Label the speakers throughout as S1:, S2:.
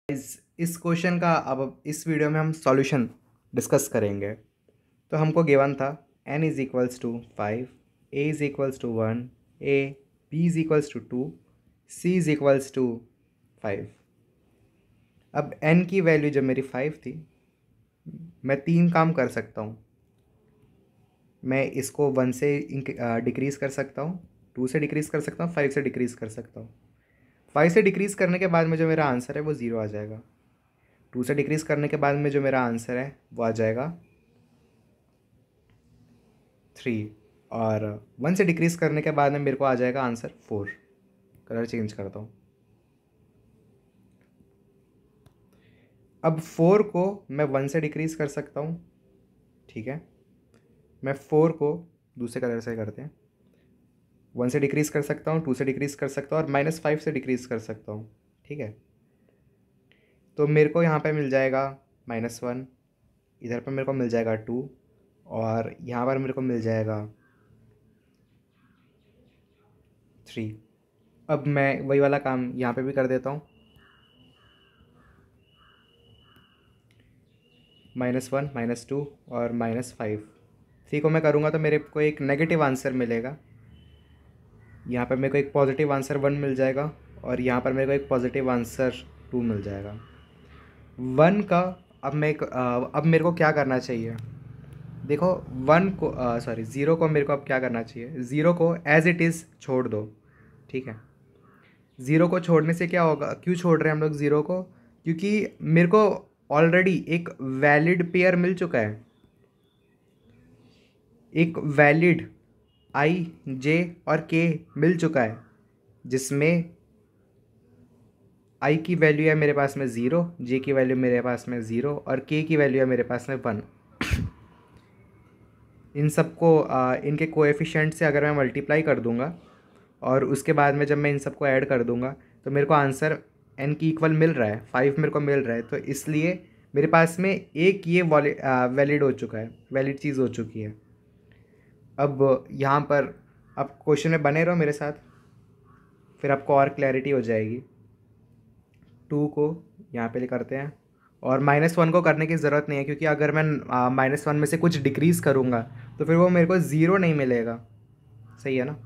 S1: इस क्वेश्चन का अब इस वीडियो में हम सॉल्यूशन डिस्कस करेंगे। तो हमको गिवन था n is equals to 5, a is equals to 1, a b is equals to 2, c is equals to 5। अब n की वैल्यू जब मेरी 5 थी, मैं 3 काम कर सकता हूँ। मैं इसको 1 से डिक्रीज़ कर सकता हूँ, 2 से डिक्रीज़ कर सकता हूँ, 5 से डिक्रीज़ कर सकता हूँ। 5 से डिक्रीज़ करने के बाद में जो मेरा आंसर है वो 0 आ जाएगा। 2 से डिक्रीज़ करने के बाद में जो मेरा आंसर है वो आ जाएगा 3, और 1 से डिक्रीज़ करने के बाद में मेरे को आ जाएगा आंसर 4। कलर चेंज करता हूँ। अब 4 को मैं 1 से डिक्रीज़ कर सकता हूँ, ठीक है। मैं 4 को दूसरे कलर से करते हैं, 1 से डिक्रीज़ कर सकता हूँ, 2 से डिक्रीज़ कर सकता हूँ और -5 से डिक्रीज़ कर सकता हूँ, ठीक है। तो मेरे को यहाँ पे मिल जाएगा -1, इधर पर मेरे को मिल जाएगा 2 और यहाँ पर मेरे को मिल जाएगा 3। अब मैं वही वाला काम यहाँ पे भी कर देता हूँ। -1, -2 और -5। 3 को मैं करूँगा तो मेरे को एक नेगेटिव आंसर मिलेगा। यहाँ पर मेरे को एक पॉजिटिव आंसर 1 मिल जाएगा और यहाँ पर मेरे को एक पॉजिटिव आंसर 2 मिल जाएगा। 1 का अब मेरे को क्या करना चाहिए? देखो 0 को मेरे को अब क्या करना चाहिए? 0 को एज इट इज़ छोड़ दो, ठीक है। 0 को छोड़ने से क्या होगा? क्यों छोड़ रहे हैं हम लोग 0 को? क्योंकि मेरे को ऑलरेडी एक वैलिड पेयर मिल चुका है। एक वैलिड आई, जे और के मिल चुका है, जिसमें आई की वैल्यू है मेरे पास में 0, जे की वैल्यू मेरे पास में 0 और के की वैल्यू है मेरे पास में 1। इन सबको इनके कोएफिशिएंट से अगर मैं मल्टीप्लाई कर दूंगा और उसके बाद में जब मैं इन सबको ऐड कर दूंगा तो मेरे को आंसर n की इक्वल मिल रहा है, 5 मेरे को मिल रहा है। तो इसलिए मेरे पास में एक ये वैलिड हो चुका है, वैलिड चीज़ हो चुकी है। अब यहाँ पर अब क्वेश्चन में बने रहो मेरे साथ, फिर आपको और क्लैरिटी हो जाएगी। 2 को यहाँ पे करते हैं और -1 को करने की ज़रूरत नहीं है, क्योंकि अगर मैं -1 में से कुछ डिक्रीज़ करूँगा तो फिर वो मेरे को 0 नहीं मिलेगा, सही है ना।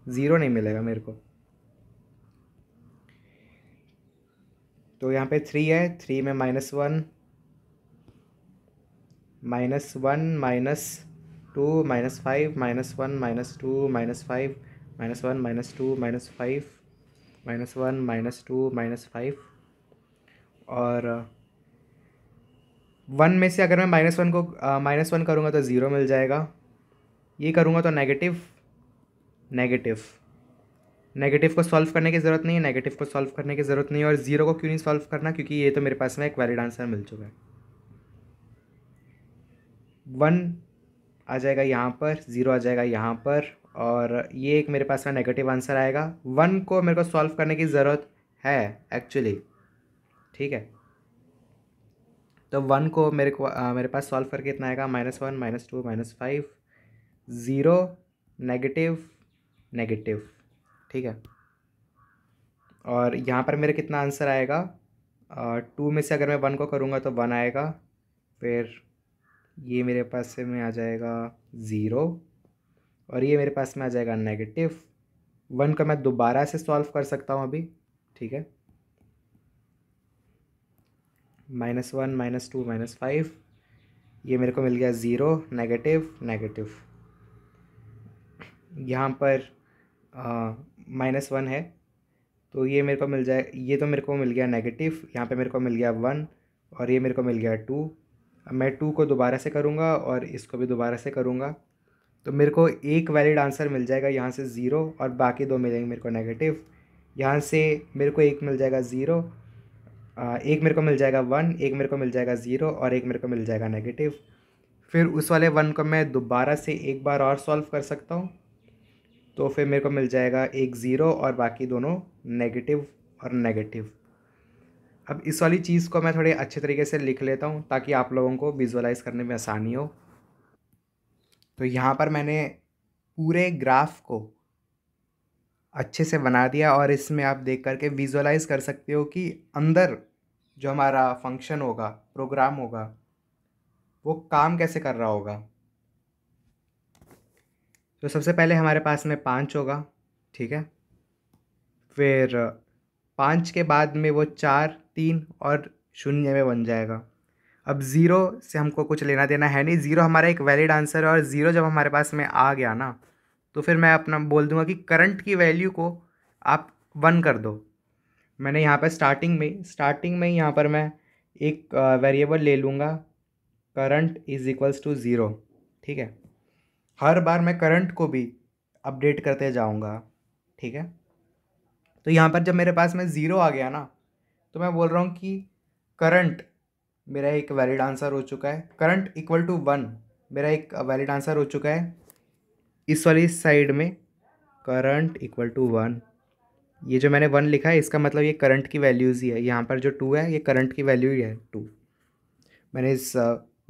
S1: 0 नहीं मिलेगा मेरे को। तो यहाँ पे 3 है, 3 में -1, -1, -2, -5, -1, -2, -5, -1, -2, -5, -1, -2, -5 और 1 में से अगर मैं -1 करूँगा तो 0 मिल जाएगा। ये करूँगा तो नेगेटिव को सॉल्व करने की ज़रूरत नहीं है, नेगेटिव को सॉल्व करने की ज़रूरत नहीं है। और 0 को क्यों नहीं सॉल्व करना? क्योंकि ये तो मेरे पास में एक वैलिड आंसर मिल चुका है। 1 आ जाएगा यहाँ पर, 0 आ जाएगा यहाँ पर और ये एक मेरे पास में नेगेटिव आंसर आएगा। 1 को मेरे को सॉल्व करने की ज़रूरत है एक्चुअली, ठीक है। तो 1 को मेरे पास सॉल्व करके इतना आएगा -1, -2, -5, 0, नेगेटिव, ठीक है। और यहाँ पर मेरा कितना आंसर आएगा? 2 में से अगर मैं 1 को करूँगा तो 1 आएगा, फिर ये मेरे पास से में आ जाएगा 0 और ये मेरे पास में आ जाएगा नेगेटिव। 1 का मैं दोबारा से सॉल्व कर सकता हूँ अभी, ठीक है। -1, -2, -5, ये मेरे को मिल गया 0, नेगेटिव। यहाँ पर -1 है तो ये मेरे को मिल जाए, ये तो मेरे को मिल गया नेगेटिव। यहाँ पे मेरे को मिल गया 1 और ये मेरे को मिल गया 2। अब मैं 2 को दोबारा से करूँगा और इसको भी दोबारा से करूँगा तो मेरे को एक वैलिड आंसर मिल जाएगा, यहाँ से 0 और बाकी 2 मिलेंगे मेरे को नेगेटिव। यहाँ से मेरे को एक मिल जाएगा 0, एक मेरे को मिल जाएगा 1, एक मेरे को मिल जाएगा 0 और एक मेरे को मिल जाएगा नेगेटिव। फिर उस वाले 1 को मैं दोबारा से एक बार और सॉल्व कर सकता हूँ, तो फिर मेरे को मिल जाएगा एक 0 और बाकी दोनों नेगेटिव और नेगेटिव। अब इस वाली चीज़ को मैं थोड़े अच्छे तरीके से लिख लेता हूँ ताकि आप लोगों को विजुअलाइज़ करने में आसानी हो। तो यहाँ पर मैंने पूरे ग्राफ को अच्छे से बना दिया और इसमें आप देख करके विजुअलाइज़ कर सकते हो कि अंदर जो हमारा फंक्शन होगा, प्रोग्राम होगा, वो काम कैसे कर रहा होगा। तो सबसे पहले हमारे पास में 5 होगा, ठीक है। फिर 5 के बाद में वो 4, 3 और 0 में बन जाएगा। अब ज़ीरो से हमको कुछ लेना देना है नहीं, ज़ीरो हमारा एक वैलिड आंसर है, और ज़ीरो जब हमारे पास में आ गया ना, तो फिर मैं अपना बोल दूंगा कि करंट की वैल्यू को आप 1 कर दो। मैंने यहाँ पर स्टार्टिंग में यहाँ पर मैं एक वेरिएबल ले लूँगा, current is equals to zero, ठीक है। हर बार मैं करंट को भी अपडेट करते जाऊँगा, ठीक है। तो यहाँ पर जब मेरे पास में ज़ीरो आ गया ना, तो मैं बोल रहा हूँ कि करंट मेरा एक वैलिड आंसर हो चुका है। करंट इक्वल टू 1 मेरा एक वैलिड आंसर हो चुका है। इस वाली साइड में करंट इक्वल टू 1, ये जो मैंने 1 लिखा है इसका मतलब ये करंट की वैल्यूज़ ही है। यहाँ पर जो 2 है ये करंट की वैल्यू ही है 2। मैंने इस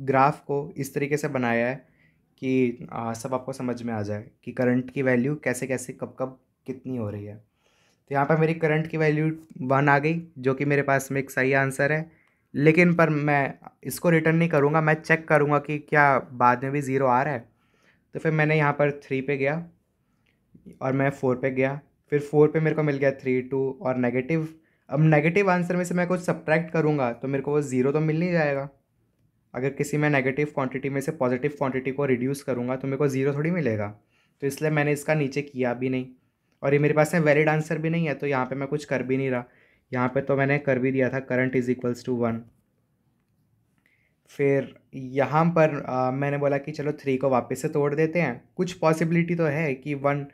S1: ग्राफ को इस तरीके से बनाया है कि सब आपको समझ में आ जाए कि करंट की वैल्यू कैसे कैसे कब कब कितनी हो रही है। तो यहाँ पर मेरी करंट की वैल्यू 1 आ गई, जो कि मेरे पास में एक सही आंसर है। लेकिन पर मैं इसको रिटर्न नहीं करूँगा, मैं चेक करूँगा कि क्या बाद में भी ज़ीरो आ रहा है। तो फिर मैंने यहाँ पर 3 पे गया और मैं 4 पे गया, फिर 4 पे मेरे को मिल गया 3, 2 और नेगेटिव। अब नेगेटिव आंसर में से मैं कुछ सब्ट्रैक्ट करूँगा तो मेरे को वो ज़ीरो तो मिल नहीं जाएगा। अगर किसी मैं नेगेटिव क्वांटिटी में से पॉजिटिव क्वांटिटी को रिड्यूस करूँगा तो मेरे को ज़ीरो थोड़ी मिलेगा। तो इसलिए मैंने इसका नीचे किया भी नहीं, और ये मेरे पास में वैलिड आंसर भी नहीं है, तो यहाँ पे मैं कुछ कर भी नहीं रहा। यहाँ पे तो मैंने कर भी दिया था करंट इज़ इक्वल्स टू 1। फिर यहाँ पर मैंने बोला कि चलो 3 को वापस से तोड़ देते हैं, कुछ पॉसिबिलिटी तो है कि 1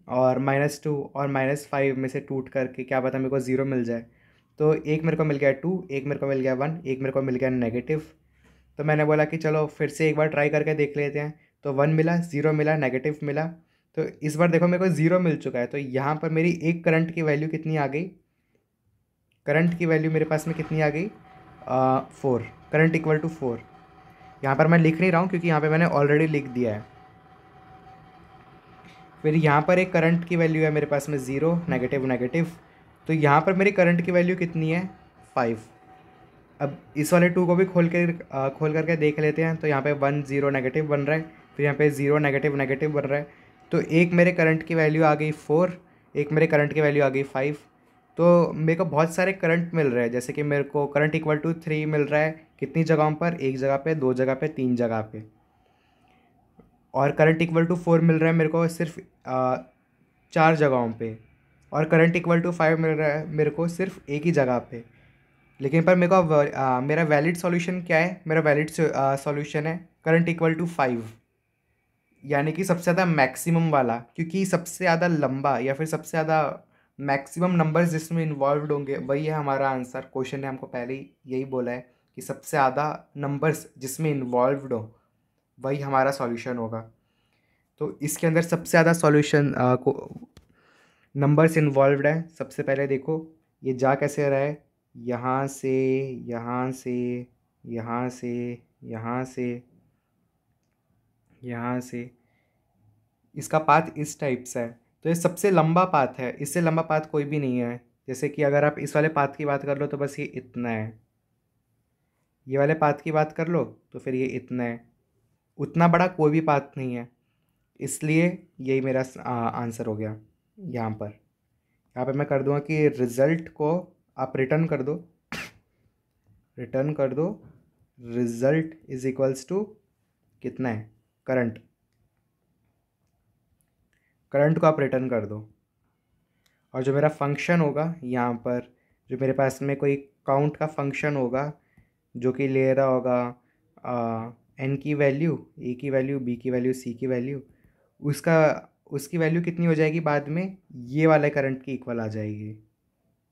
S1: और -2 और -5 में से टूट करके क्या पता मेरे को ज़ीरो मिल जाए। तो एक मेरे को मिल गया 2, एक मेरे को मिल गया 1, एक मेरे को मिल गया नेगेटिव। तो मैंने बोला कि चलो फिर से एक बार ट्राई करके देख लेते हैं। तो 1 मिला, 0 मिला, नेगेटिव मिला। तो इस बार देखो मेरे को ज़ीरो मिल चुका है। तो यहाँ पर मेरी एक करंट की वैल्यू कितनी आ गई, करंट की वैल्यू मेरे पास में कितनी आ गई, 4। Current equal to 4। यहाँ पर मैं लिख नहीं रहा हूँ क्योंकि यहाँ पे मैंने ऑलरेडी लिख दिया है। फिर यहाँ पर एक करंट की वैल्यू है मेरे पास में 0, नेगेटिव नेगेटिव। तो यहाँ पर मेरी करंट की वैल्यू कितनी है, 5। अब इस वाले 2 को भी खोल करके देख लेते हैं। तो यहाँ पे 1 0 नेगेटिव बन रहा है, फिर यहाँ पे 0 नेगेटिव नेगेटिव बन रहा है। तो एक मेरे करंट की वैल्यू आ गई 4, एक मेरे करंट की वैल्यू आ गई 5। तो मेरे को बहुत सारे करंट मिल रहे हैं, जैसे कि मेरे को करंट इक्वल टू 3 मिल रहा है कितनी जगहों पर, एक जगह पे, दो जगह पे, 3 जगह पे। और करंट इक्वल टू 4 मिल रहा है मेरे को सिर्फ 4 जगहों पे। और करंट इक्वल टू 5 मिल रहा है मेरे को सिर्फ एक ही जगह पे। लेकिन पर मेरे को मेरा वैलिड सॉल्यूशन क्या है, मेरा वैलिड सॉल्यूशन है करंट इक्वल टू 5, यानी कि सबसे ज़्यादा मैक्सिमम वाला। क्योंकि सबसे ज़्यादा लंबा या फिर सबसे ज़्यादा मैक्सिमम नंबर्स जिसमें इन्वॉल्व होंगे वही है हमारा आंसर। क्वेश्चन ने हमको पहले ही यही बोला है कि सबसे ज़्यादा नंबर्स जिसमें इन्वॉल्व हो वही हमारा सॉल्यूशन होगा। तो इसके अंदर सबसे ज़्यादा सॉल्यूशन को नंबर्स इन्वॉल्व्ड है। सबसे पहले देखो ये जा कैसे रहा है, यहाँ से, यहाँ से, यहाँ से, यहाँ से, यहाँ से, इसका पाथ इस टाइप से है। तो ये सबसे लंबा पाथ है, इससे लंबा पाथ कोई भी नहीं है। जैसे कि अगर आप इस वाले पाथ की बात कर लो तो बस ये इतना है, ये वाले पाथ की बात कर लो तो फिर ये इतना है। उतना बड़ा कोई भी पाथ नहीं है, इसलिए यही मेरा आंसर हो गया। यहाँ पर मैं कर दूंगा कि रिज़ल्ट को आप रिटर्न कर दो, रिटर्न कर दो। रिज़ल्ट इज इक्वल्स टू कितना है, करंट, करंट को आप रिटर्न कर दो। और जो मेरा फंक्शन होगा यहाँ पर, जो मेरे पास में कोई काउंट का फंक्शन होगा जो कि ले रहा होगा एन की वैल्यू, ए की वैल्यू, बी की वैल्यू, सी की वैल्यू, उसका उसकी वैल्यू कितनी हो जाएगी बाद में, ये वाले करंट की इक्वल आ जाएगी,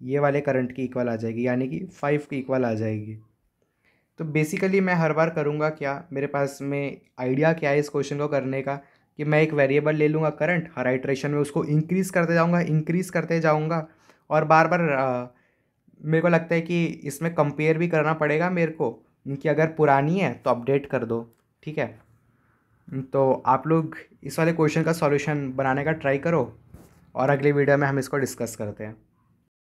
S1: ये वाले करंट की इक्वल आ जाएगी, यानी कि 5 की इक्वल आ जाएगी। तो बेसिकली मैं हर बार करूँगा क्या, मेरे पास में आइडिया क्या है इस क्वेश्चन को करने का, कि मैं एक वेरिएबल ले लूँगा करंट, हर आइट्रेशन में उसको इंक्रीज़ करते जाऊँगा। और बार बार मेरे को लगता है कि इसमें कंपेयर भी करना पड़ेगा मेरे को, कि अगर पुरानी है तो अपडेट कर दो, ठीक है। तो आप लोग इस वाले क्वेश्चन का सॉल्यूशन बनाने का ट्राई करो, और अगली वीडियो में हम इसको डिस्कस करते हैं।